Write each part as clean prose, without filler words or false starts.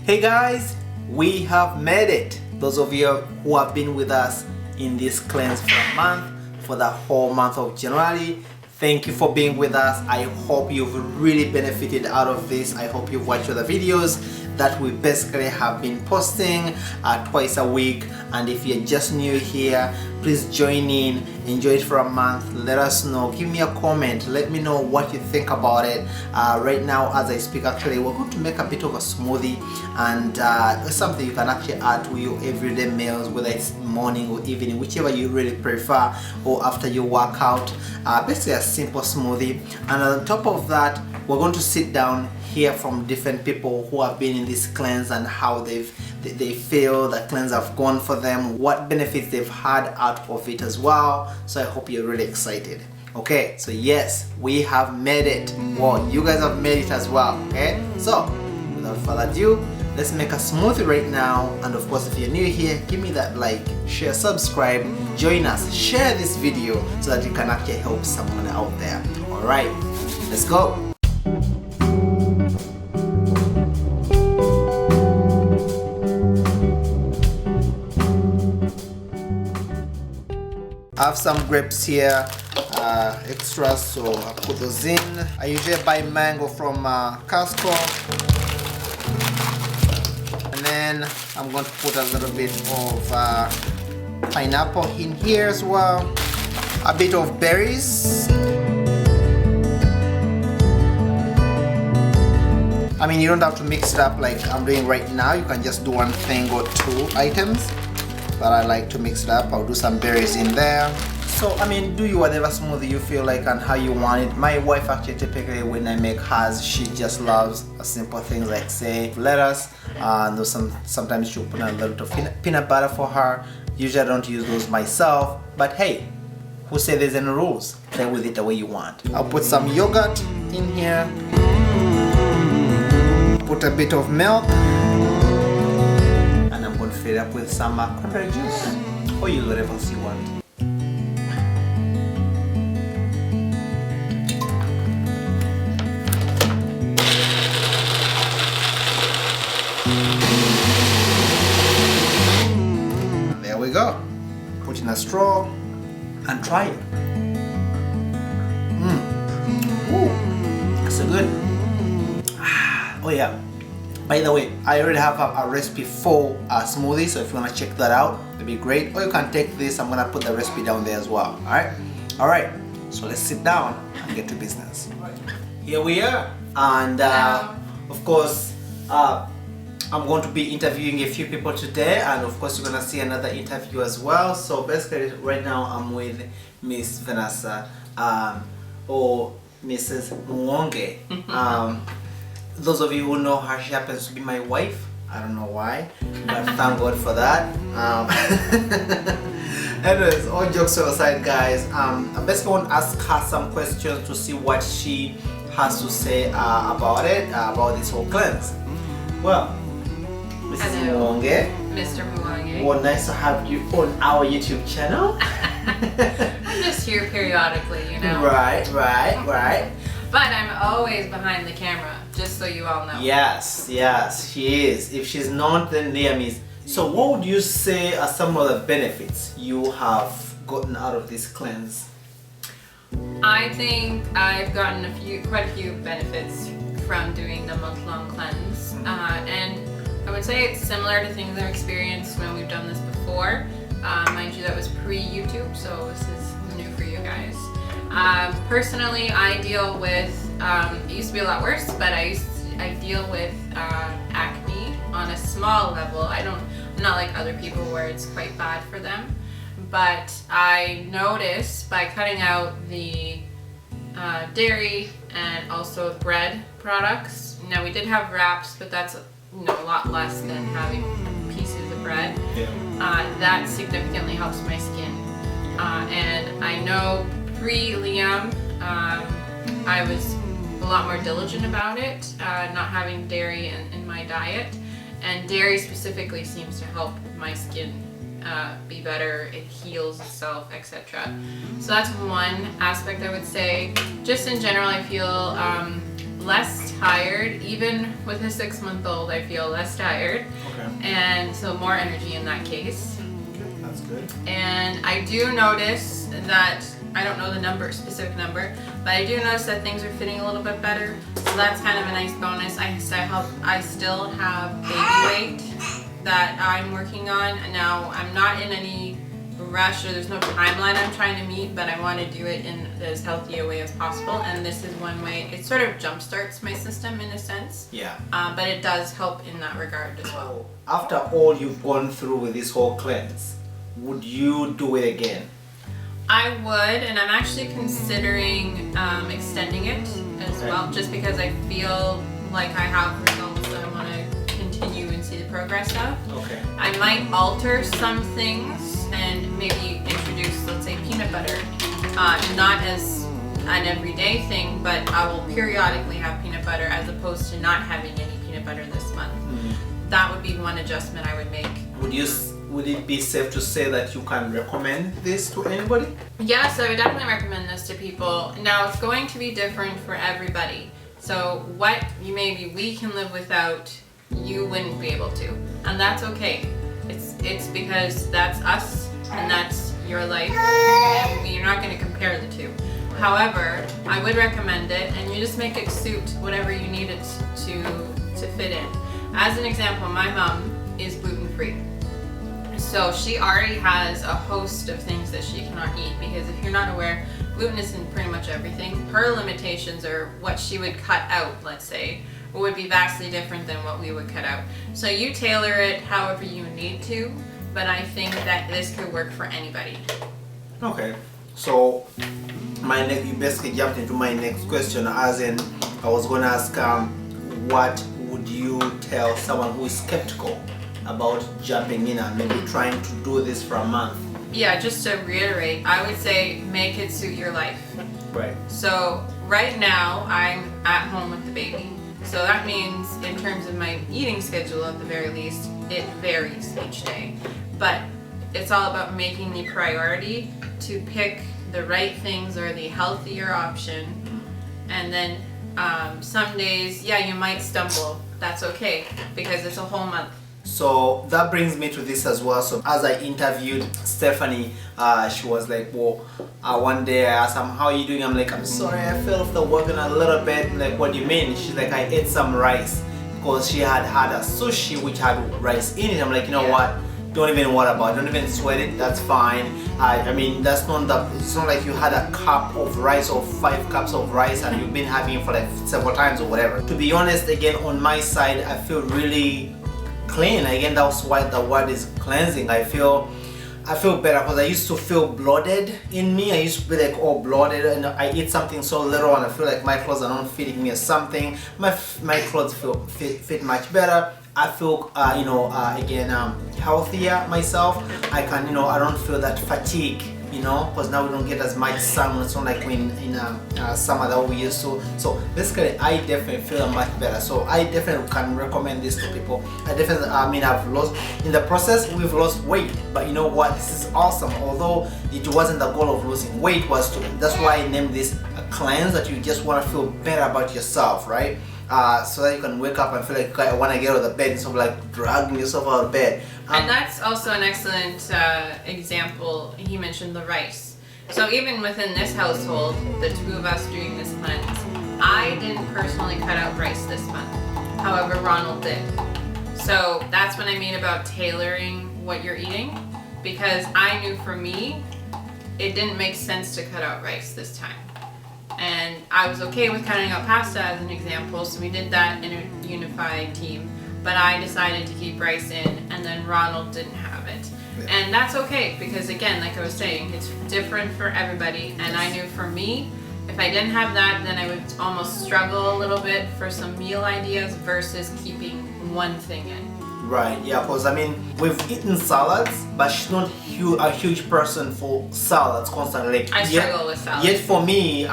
Hey guys, we have made it. Those of you who have been with us in this cleanse for a month, for the whole month of January, thank you for being with us. I hope you've really benefited out of this. I hope you've watched the videos that we basically have been posting twice a week. And if you're just new here, please join in, enjoy it for a month, let us know, give me a comment, let me know what you think about it. Right now as I speak, actually we're going to make a bit of a smoothie, and it's something you can actually add to your everyday meals, whether it's morning or evening, whichever you really prefer, or after you work out. Basically a simple smoothie. And on top of that, we're going to sit down, hear from different people who have been in this cleanse and how they feel the cleanse have gone for them, what benefits they've had out of it as well. So I hope you're really excited. Okay, so yes, we have made it. Well, you guys have made it as well. Okay, so without further ado, let's make a smoothie right now. And of course, if you're new here, give me that like, share, subscribe, join us, share this video so that you can actually help someone out there. All right, let's go. I have some grapes here, extras, so I'll put those in. I usually buy mango from Costco. And then I'm going to put a little bit of pineapple in here as well. A bit of berries. I mean, you don't have to mix it up like I'm doing right now. You can just do one thing or two items. But I like to mix it up. I'll do some berries in there. So I mean, do you whatever smoothie you feel like and how you want it. My wife actually typically when I make hers, she just loves simple things like say lettuce. And sometimes she'll put a little bit of peanut butter for her. Usually I don't use those myself. But hey, who said there's any rules? Play with it the way you want. I'll put some yogurt in here. Put a bit of milk. Fill it up with some cranberry juice, or use whatever else you want. And there we go. Put in a straw and try it. Ooh, so good. Oh yeah. By the way, I already have a recipe for a smoothie, so if you want to check that out, it'd be great. Or you can take this, I'm going to put the recipe down there as well. Alright, so let's sit down and get to business. Here we are, and of course, I'm going to be interviewing a few people today, and of course, you're going to see another interview as well. So basically, right now, I'm with Miss Vanessa, or Mrs. Mwonge. Those of you who know her, she happens to be my wife. I don't know why, but thank God for that. Anyways, all jokes aside, guys, I basically want to ask her some questions to see what she has to say about it, about this whole cleanse. Well, Mrs. Mwonge. Mr. Mwonge. Well, nice to have you on our YouTube channel. I'm just here periodically, you know. Right. But I'm always behind the camera, just so you all know. Yes, she is. If she's not, then there is. So what would you say are some of the benefits you have gotten out of this cleanse? I think I've gotten quite a few benefits from doing the month-long cleanse. And I would say it's similar to things I've experienced when we've done this before. Mind you, that was pre-YouTube, so this is new for you guys. Personally, I deal with, it used to be a lot worse, but I deal with acne on a small level. I'm not like other people where it's quite bad for them, but I noticed by cutting out the dairy and also bread products. Now we did have wraps, but that's a lot less than having pieces of bread. That significantly helps my skin, and I know pre-Liam, I was a lot more diligent about it, not having dairy in my diet, and dairy specifically seems to help my skin be better, it heals itself, etc. So that's one aspect I would say. Just in general, I feel less tired. Even with a 6-month-old, I feel less tired. Okay. And so more energy in that case. Okay, that's good. And I do notice that, I don't know the specific number, but I do notice that things are fitting a little bit better. So that's kind of a nice bonus. I still have baby weight that I'm working on. Now, I'm not in any rush, or there's no timeline I'm trying to meet, but I want to do it in as healthy a way as possible, and this is one way. It sort of jumpstarts my system in a sense. Yeah. But it does help in that regard as well. After all you've gone through with this whole cleanse, would you do it again? I would, and I'm actually considering extending it as well, just because I feel like I have results that I want to continue and see the progress of. Okay. I might alter some things and maybe introduce, let's say, peanut butter. Not as an everyday thing, but I will periodically have peanut butter as opposed to not having any peanut butter this month. Mm-hmm. That would be one adjustment I would make. Would it be safe to say that you can recommend this to anybody? Yes, I would definitely recommend this to people. Now, it's going to be different for everybody. So what we can live without, you wouldn't be able to. And that's okay. It's because that's us and that's your life, and you're not going to compare the two. However, I would recommend it, and you just make it suit whatever you need it to fit in. As an example, my mom is gluten-free. So she already has a host of things that she cannot eat, because if you're not aware, gluten is in pretty much everything. Her limitations are what she would cut out, let's say, would be vastly different than what we would cut out. So you tailor it however you need to, but I think that this could work for anybody. Okay, so you basically jumped into my next question, as in I was going to ask what would you tell someone who is skeptical about jumping in and maybe trying to do this for a month? Yeah, just to reiterate, I would say make it suit your life. Right. So right now I'm at home with the baby. So that means in terms of my eating schedule, at the very least, it varies each day. But it's all about making the priority to pick the right things or the healthier option. And then some days, yeah, you might stumble. That's okay, because it's a whole month. So that brings me to this as well. So as I interviewed Stephanie, she was like, well, one day I asked her, how are you doing? I'm like, I'm sorry, I fell off the wagon a little bit. I'm like, what do you mean? She's like, I ate some rice, because she had a sushi which had rice in it. I'm like, you know what? Don't even worry about it. Don't even sweat it. That's fine. I mean, it's not like you had a cup of rice or 5 cups of rice and you've been having it for like several times or whatever. To be honest, again, on my side, I feel really clean. Again, that's why the word is cleansing. I feel better, because I used to feel bloated in me. I used to be like all bloated, and I eat something so little and I feel like my clothes are not fitting me or something. My clothes fit much better. I feel again healthier myself. I can I don't feel that fatigue, because now we don't get as much sun. It's not like in summer that we used to. So basically, I definitely feel much better. So I definitely can recommend this to people. I've lost, in the process, we've lost weight, but you know what? This is awesome. Although it wasn't the goal of losing weight, that's why I named this a cleanse, that you just want to feel better about yourself, right? So that you can wake up and feel like I want to get out of the bed instead of like dragging yourself out of bed. And that's also an excellent example. He mentioned the rice. So even within this household, the two of us doing this cleanse, I didn't personally cut out rice this month. However, Ronald did. So that's when I mean about tailoring what you're eating, because I knew for me, it didn't make sense to cut out rice this time. And I was okay with cutting out pasta as an example, so we did that in a unified team. But I decided to keep rice in, and then Ronald didn't have it. Yeah. And that's okay, because again, like I was saying, it's different for everybody. And I knew for me, if I didn't have that, then I would almost struggle a little bit for some meal ideas versus keeping one thing in. Right, yeah, because we've eaten salads, but she's not a huge person for salads constantly. I struggle with salads. Yet for me,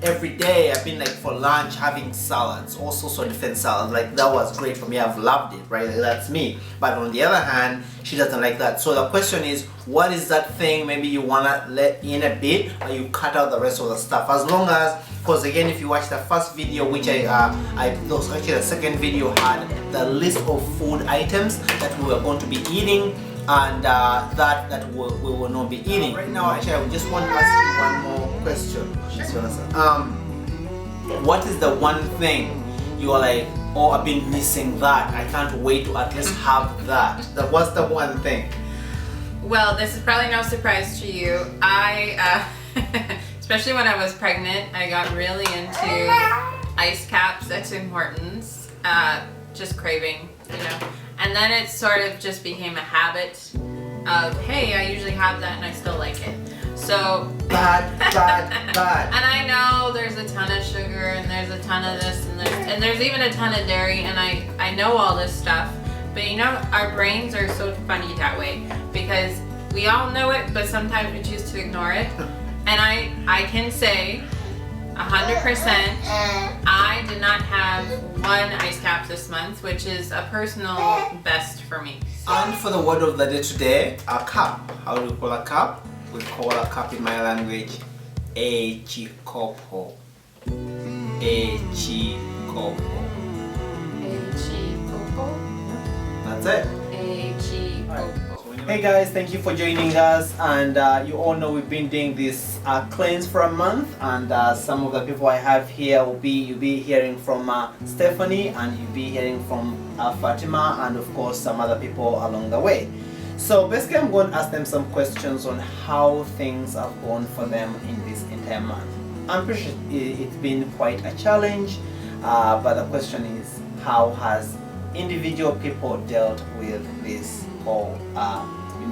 every day I've been like for lunch having salads, all sorts of different salads. Like that was great for me. I've loved it, right? That's me. But on the other hand, she doesn't like that. So the question is, what is that thing maybe you wanna let in a bit, or you cut out the rest of the stuff? As long as Because again, if you watch the first video, which those actually the second video had the list of food items that we were going to be eating and that we will not be eating. Right now, actually, I just want to ask you one more question. What is the one thing you are like, oh, I've been missing that. I can't wait to at least have that. What's the one thing? Well, this is probably no surprise to you. I, especially when I was pregnant, I got really into ice caps, X importance, just craving, you know. And then it sort of just became a habit of, hey, I usually have that and I still like it. So bad. And I know there's a ton of sugar and there's a ton of this and there's even a ton of dairy, and I know all this stuff, but you know, our brains are so funny that way because we all know it, but sometimes we choose to ignore it. And I can say 100% I did not have one ice cap this month, which is a personal best for me. And for the word of the day today, a cup. How do we call a cup? We call a cup in my language a chikopo. A chikopo. A chikopo? That's it. A chikopo. Hey guys, thank you for joining us, and you all know we've been doing this cleanse for a month, and some of the people I have here you'll be hearing from Stephanie, and you'll be hearing from Fatima, and of course some other people along the way. So basically I'm going to ask them some questions on how things have gone for them in this entire month. I'm pretty sure it's been quite a challenge, but the question is, how has individual people dealt with this whole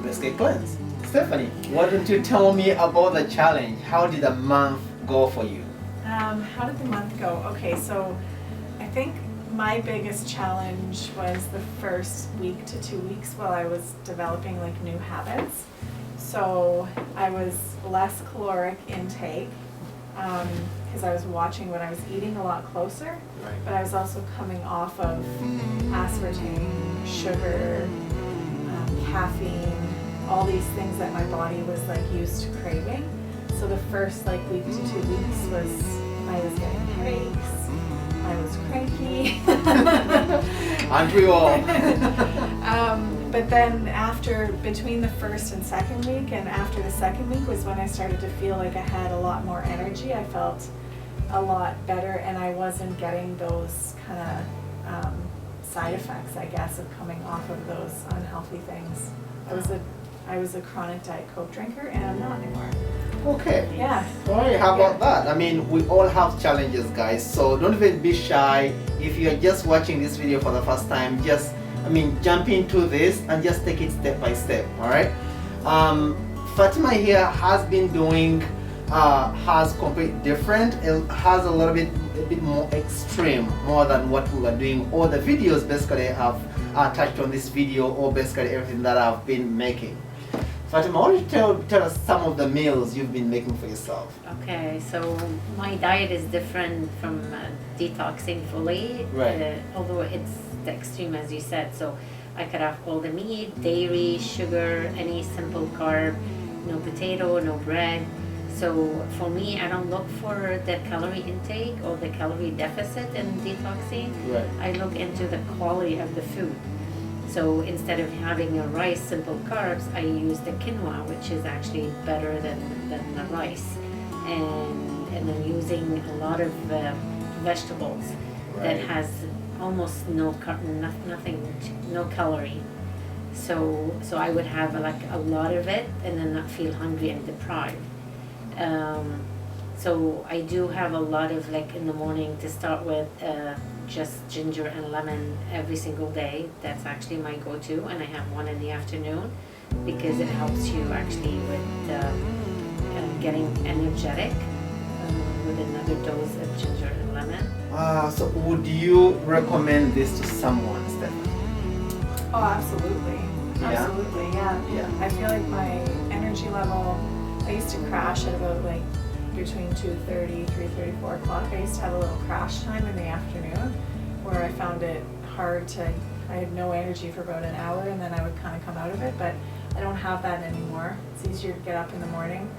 basically cleanse? Stephanie, why don't you tell me about the challenge? How did the month go for you? How did the month go? Okay, so I think my biggest challenge was the first week to 2 weeks while I was developing like new habits. So I was less caloric intake because I was watching what I was eating a lot closer, Right. but I was also coming off of aspartame, sugar, caffeine, all these things that my body was like used to craving. So the first like week to 2 weeks was I was getting headaches, I was cranky. Aren't we all? But then between the first and second week, and after the second week was when I started to feel like I had a lot more energy. I felt a lot better, and I wasn't getting those kind of side effects, I guess, of coming off of those unhealthy things. I was a chronic Diet Coke drinker, and I'm not anymore. Okay. Yeah. Alright, how about that? I mean, we all have challenges, guys, so don't even be shy. If you're just watching this video for the first time, just jump into this and just take it step by step. Alright. Fatima here has been doing has completely different. It has a bit more extreme, more than what we were doing. All the videos basically have touched on this video, or basically everything that I've been making. Fatima, why don't you tell us some of the meals you've been making for yourself? Okay, so my diet is different from detoxing fully, Right. Although it's the extreme as you said. So I cut off all the meat, dairy, sugar, any simple carb, no potato, no bread. So for me, I don't look for the calorie intake or the calorie deficit in detoxing. Right. I look into the quality of the food. So instead of having a rice, simple carbs, I use the quinoa, which is actually better than the rice. And then using a lot of vegetables that Right. has almost no calorie. So I would have like a lot of it and then not feel hungry and deprived. So I do have a lot of, like, in the morning to start with, just ginger and lemon every single day. That's actually my go-to, and I have one in the afternoon because it helps you actually with getting energetic with another dose of ginger and lemon. So would you recommend this to someone, Stephanie? Oh, absolutely. Yeah? Absolutely, yeah. Yeah. I feel like my energy level, I used to crash at about like between 2:30, 3:30, 4 o'clock. I used to have a little crash time in the afternoon where I found it hard I had no energy for about an hour, and then I would kind of come out of it, but I don't have that anymore. It's easier to get up in the morning.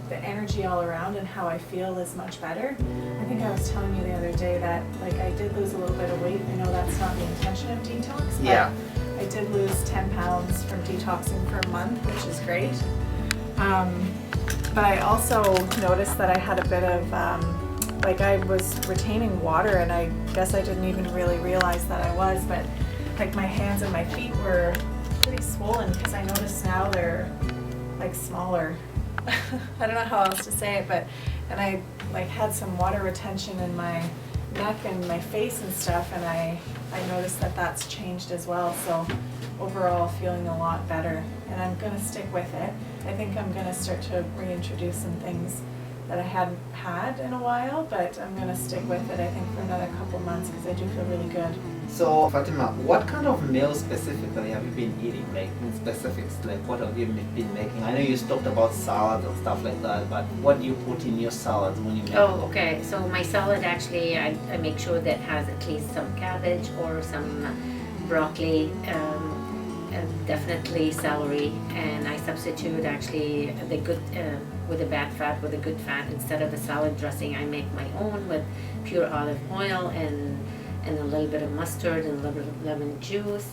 the energy all around and how I feel is much better. I think I was telling you the other day that like I did lose a little bit of weight. I know that's not the intention of detox, but Yeah. I did lose 10 pounds from detoxing for a month, which is great. But I also noticed that I had a bit of, I was retaining water, and I guess I didn't even really realize that I was, but like my hands and my feet were pretty swollen because I noticed now they're like smaller. I don't know how else to say it, and I like had some water retention in my neck and my face and stuff, and I noticed that that's changed as well. So overall feeling a lot better, and I'm gonna stick with it. I think I'm gonna start to reintroduce some things that I hadn't had in a while, but I'm gonna stick with it I think for another couple months because I do feel really good. So Fatima, what kind of meals specifically have you been eating, like in specifics, like what have you been making? I know you talked about salads and stuff like that, but what do you put in your salads when you make Oh, them? okay. So my salad actually, I make sure that has at least some cabbage or some broccoli, definitely celery, and I substitute actually the good with the bad fat with a good fat. Instead of a salad dressing, I make my own with pure olive oil and a little bit of mustard and a little bit of lemon juice,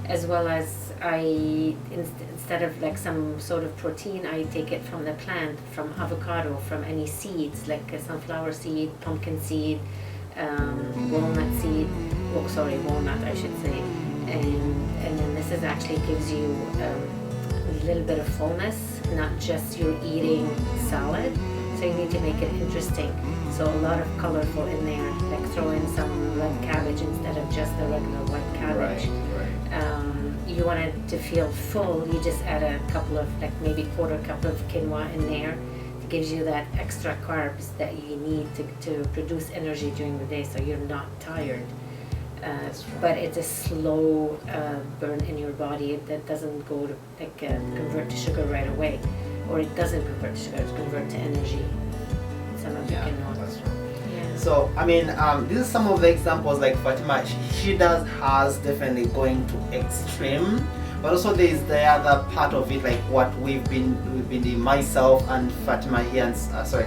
as well as instead of like some sort of protein, I take it from the plant, from avocado, from any seeds like a sunflower seed, pumpkin seed, walnut seed, walnut I should say, and then this is actually gives you a little bit of fullness, not just you're eating salad. So you need to make it interesting. So a lot of colorful in there, like throw in some red cabbage instead of just the regular white cabbage. Right. You want it to feel full, you just add a couple of, like maybe quarter cup of quinoa in there. It gives you that extra carbs that you need to produce energy during the day so you're not tired. But it's a slow burn in your body that doesn't go to convert to sugar right away, or it doesn't convert to sugar, it converts to energy. Some of you can know. That's right. Yeah. So I mean, these are some of the examples like Fatima. She has definitely going to extreme, but also there is the other part of it, like what we've been doing, myself and Fatima here, and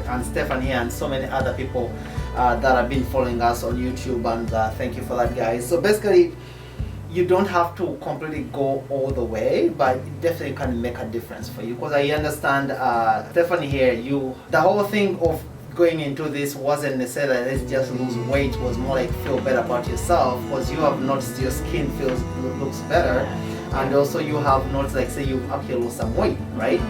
and Stefan here, and so many other people that have been following us on YouTube, and thank you for that, guys. So basically, you don't have to completely go all the way, but it definitely can make a difference for you. Because I understand, Stephanie here, the whole thing of going into this wasn't necessarily let's just lose weight, it was more like feel better about yourself, because you have noticed your skin looks better, and also you have noticed, like say you've actually lost some weight, right?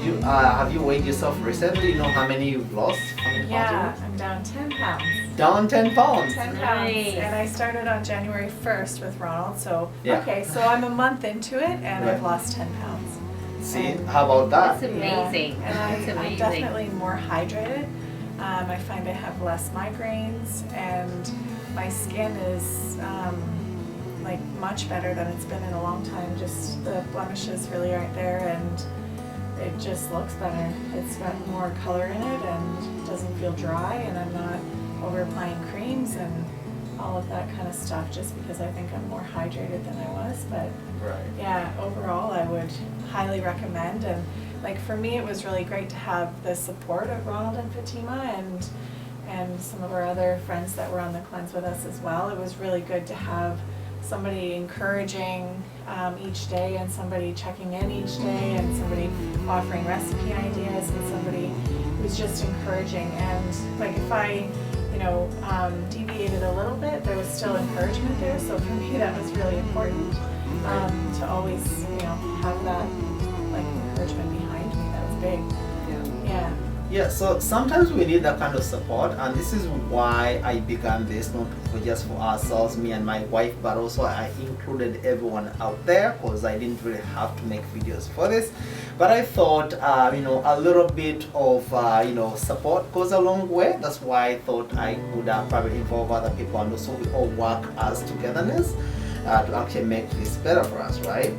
You have you weighed yourself recently? You know how many you've lost? How many pounds Yeah, you I'm down 10 pounds. lost? Down 10 pounds. 10 pounds. Nice. And I started on January 1st with Ronald, so Yeah. okay, so I'm a month into it and Right. I've lost 10 pounds. See, how about that? That's amazing. Yeah. And That's I'm amazing. definitely more hydrated. I find I have less migraines, and my skin is like much better than it's been in a long time. Just the blemishes really aren't there, and it just looks better. It's got more color in it and doesn't feel dry, and I'm not over applying creams and all of that kind of stuff just because I think I'm more hydrated than I was. But Right. yeah, overall I would highly recommend, and like for me it was really great to have the support of Ronald and Fatima and some of our other friends that were on the cleanse with us as well. It was really good to have somebody encouraging each day, and somebody checking in each day, and somebody offering recipe ideas, and somebody who's just encouraging. And like if I deviated a little bit, there was still encouragement there. So for me that was really important to always have that like encouragement behind me. That was big. Yeah. Yeah, so sometimes we need that kind of support, and this is why I began this, not just for ourselves, me and my wife, but also I included everyone out there, because I didn't really have to make videos for this. But I thought, a little bit of, support goes a long way. That's why I thought I would probably involve other people, and also we all work as togetherness to actually make this better for us, right?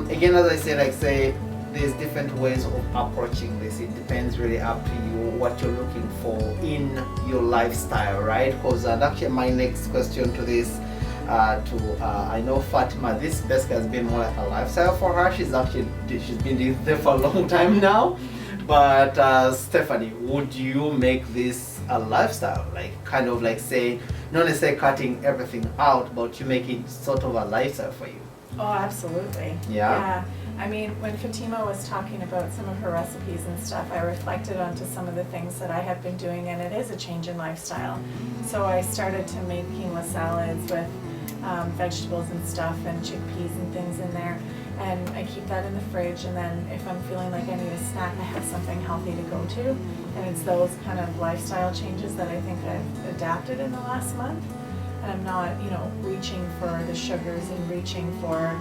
Again, as I said, there's different ways of approaching this. It depends really up to you what you're looking for in your lifestyle, right? Because actually my next question to this I know Fatima, this basically has been more like a lifestyle for her. She's been doing this for a long time now, But Stephanie, would you make this a lifestyle? Like kind of like say, not necessarily cutting everything out, but you make it sort of a lifestyle for you? Oh, absolutely. Yeah? I mean, when Fatima was talking about some of her recipes and stuff, I reflected onto some of the things that I have been doing, and it is a change in lifestyle. So I started to make quinoa salads with vegetables and stuff and chickpeas and things in there. And I keep that in the fridge, and then if I'm feeling like I need a snack, I have something healthy to go to. And it's those kind of lifestyle changes that I think I've adapted in the last month. And I'm not, you know, reaching for the sugars and reaching for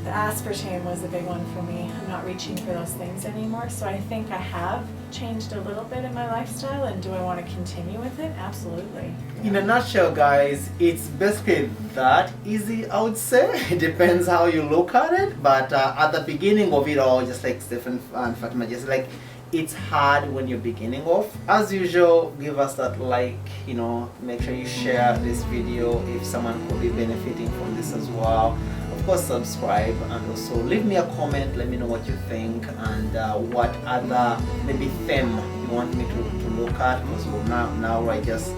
the aspartame was a big one for me. I'm not reaching for those things anymore. So I think I have changed a little bit in my lifestyle, and do I want to continue with it? Absolutely. In a nutshell, guys, it's basically that easy, I would say. It depends how you look at it, but at the beginning of it all, just like Stephen and Fatima, just like it's hard when you're beginning off. As usual, give us that like, you know, make sure you share this video if someone could be benefiting from this as well. Of course, subscribe, and also leave me a comment. Let me know what you think and what other maybe theme you want me to look at. Because now I just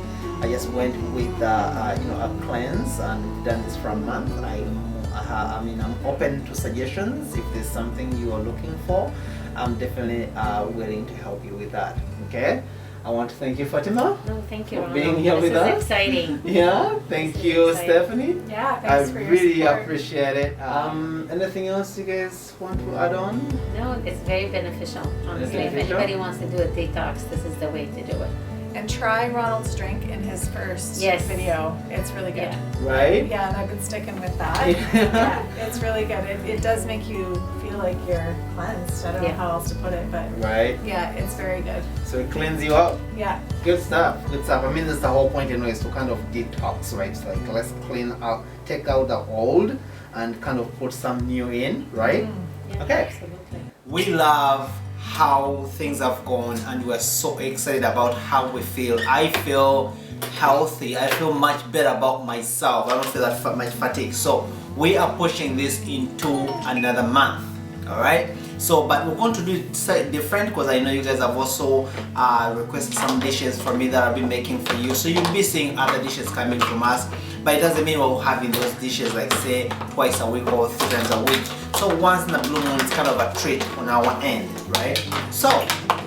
went with you know, a cleanse and done this for a month. I'm open to suggestions. If there's something you are looking for, I'm definitely willing to help you with that. Okay. I want to thank you, Fatima. No, thank you, for Ronald. being here with us. This is exciting. Yeah, thank you, Stephanie. Yeah, thanks for your really support. appreciate it. Anything else you guys want to add on? No, it's very beneficial. Honestly, if Beneficial? anybody wants to do a detox, this is the way to do it. And try Ronald's drink in his first Yes. video. It's really good. Yeah. Right? Yeah, and I've been sticking with that. Yeah. Yeah, it's really good. It does make you feel like you're cleansed. I don't know Yeah. how else to put it, but Right? yeah, it's very good. So it cleans you up. Yeah. Good stuff. Good stuff. I mean, that's the whole point, you know, is to kind of detox, right? So like, let's clean out, take out the old and kind of put some new in, right? Yeah, Okay. absolutely. We love how things have gone, and we're so excited about how we feel. I feel healthy. I feel much better about myself. I don't feel that much fatigue. So we are pushing this into another month. All right. So, but we're going to do it slightly different, because I know you guys have also requested some dishes for me that I've been making for you. So you'll be seeing other dishes coming from us, but it doesn't mean we're having those dishes like say twice a week or 3 times a week. So once in a blue moon, it's kind of a treat on our end, right? So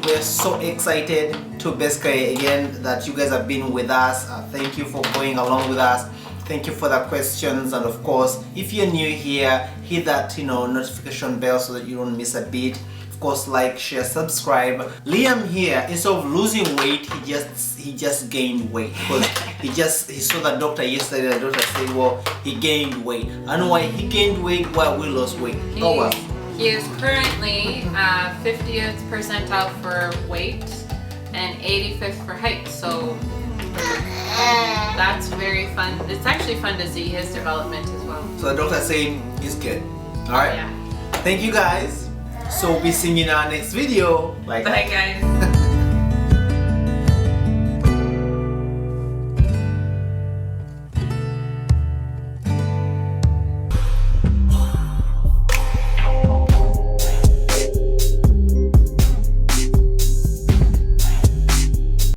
we're so excited to basically, again, that you guys have been with us. Thank you for going along with us. Thank you for the questions, and of course, if you're new here, hit that, you know, notification bell so that you don't miss a beat. Of course, like, share, subscribe. Liam here, instead of losing weight, he just gained weight, because he saw the doctor yesterday. The doctor said, well, he gained weight. I know why he gained weight, why we lost weight. Oh well. He is currently 50th percentile for weight and 85th for height. So that's very fun. It's actually fun to see his development as well. So the doctor saying he's good. All right. Yeah. Thank you guys. So we'll be seeing you in our next video. Bye guys.